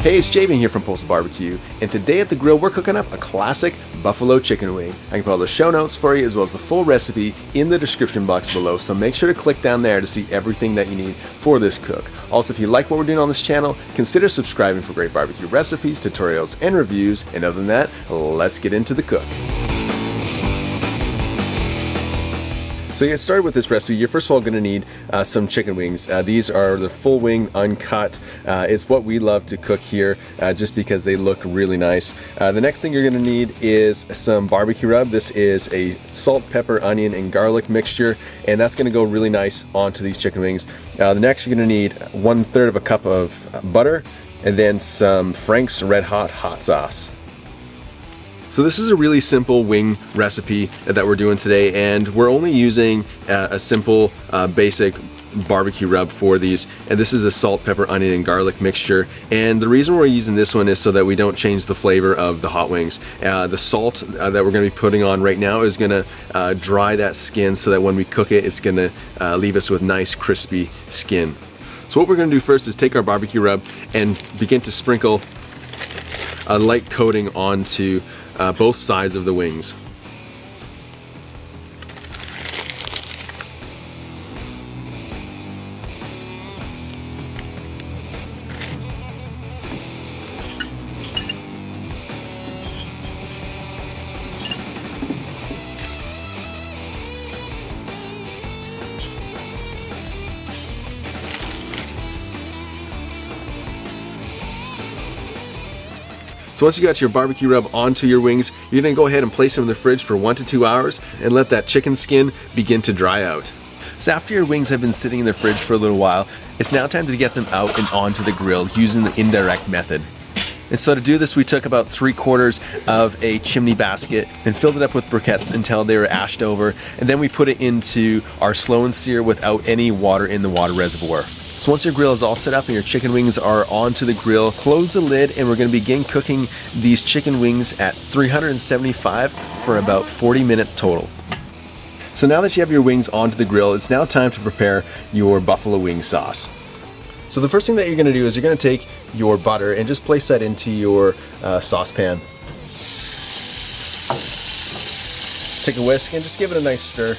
Hey, it's Javen here from Postal Barbecue, and today at the grill we're cooking up a classic buffalo chicken wing. I can put all the show notes for you as well as the full recipe in the description box below, so make sure to click down there to see everything that you need for this cook. Also, if you like what we're doing on this channel, consider subscribing for great barbecue recipes, tutorials, and reviews, and other than that, let's get into the cook. So to get started with this recipe, you're first of all going to need some chicken wings. These are the full wing, uncut. It's what we love to cook here just because they look really nice. The next thing you're going to need is some barbecue rub. This is a salt, pepper, onion, and garlic mixture, and that's going to go really nice onto these chicken wings. The next you're going to need 1/3 of a cup of butter, and then some Frank's Red Hot hot sauce. So this is a really simple wing recipe that we're doing today, and we're only using a simple basic barbecue rub for these, and this is a salt, pepper, onion, and garlic mixture. And the reason we're using this one is so that we don't change the flavor of the hot wings. The salt that we're going to be putting on right now is going to dry that skin so that when we cook it, it's going to leave us with nice crispy skin. So what we're going to do first is take our barbecue rub and begin to sprinkle a light coating onto both sides of the wings. So once you got your barbecue rub onto your wings, you're going to go ahead and place them in the fridge for 1 to 2 hours and let that chicken skin begin to dry out. So after your wings have been sitting in the fridge for a little while, it's now time to get them out and onto the grill using the indirect method. And so to do this, we took about 3/4 of a chimney basket and filled it up with briquettes until they were ashed over, and then we put it into our slow and sear without any water in the water reservoir. So once your grill is all set up and your chicken wings are onto the grill, close the lid, and we're going to begin cooking these chicken wings at 375 for about 40 minutes total. So now that you have your wings onto the grill, it's now time to prepare your buffalo wing sauce. So the first thing that you're going to do is you're going to take your butter and just place that into your saucepan. Take a whisk and just give it a nice stir.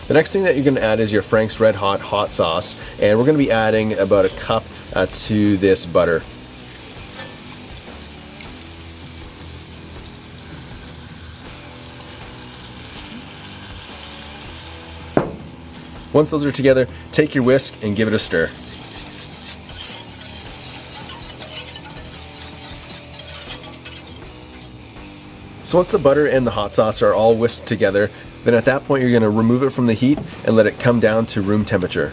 The next thing that you're going to add is your Frank's Red Hot hot sauce, and we're going to be adding about a cup to this butter. Once those are together, take your whisk and give it a stir. So once the butter and the hot sauce are all whisked together, then at that point you're going to remove it from the heat and let it come down to room temperature.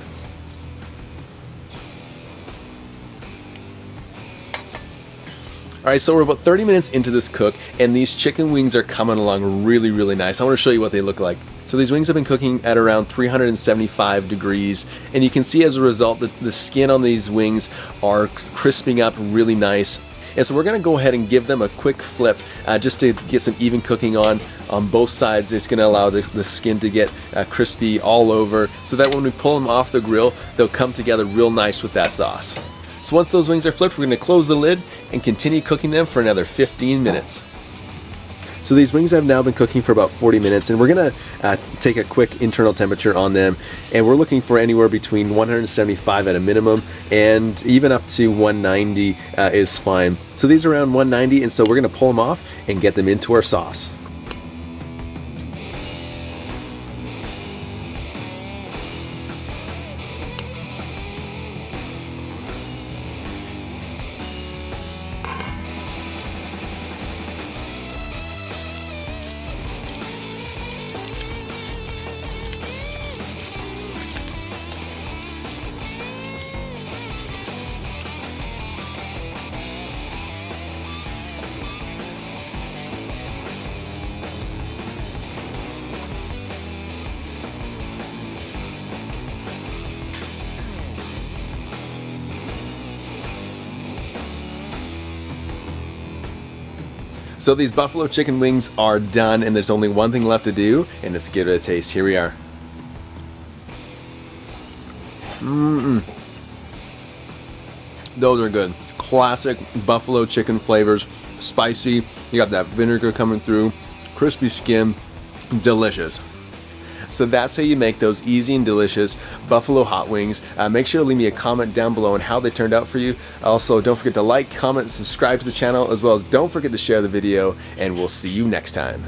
Alright, so we're about 30 minutes into this cook, and these chicken wings are coming along really nice. I want to show you what they look like. So these wings have been cooking at around 375 degrees, and you can see as a result that the skin on these wings are crisping up really nice. And so we're going to go ahead and give them a quick flip just to get some even cooking on both sides. It's going to allow the skin to get crispy all over so that when we pull them off the grill, they'll come together real nice with that sauce. So once those wings are flipped, we're going to close the lid and continue cooking them for another 15 minutes. So these wings have now been cooking for about 40 minutes, and we're going to take a quick internal temperature on them, and we're looking for anywhere between 175 at a minimum and even up to 190 is fine. So these are around 190, and so we're going to pull them off and get them into our sauce. So these buffalo chicken wings are done, and there's only one thing left to do, and it's give it a taste. Here we are. Those are good. Classic buffalo chicken flavors, spicy. You got that vinegar coming through, crispy skin, delicious. So that's how you make those easy and delicious buffalo hot wings. Make sure to leave me a comment down below on how they turned out for you. Also, don't forget to like, comment, subscribe to the channel, as well as don't forget to share the video, and we'll see you next time.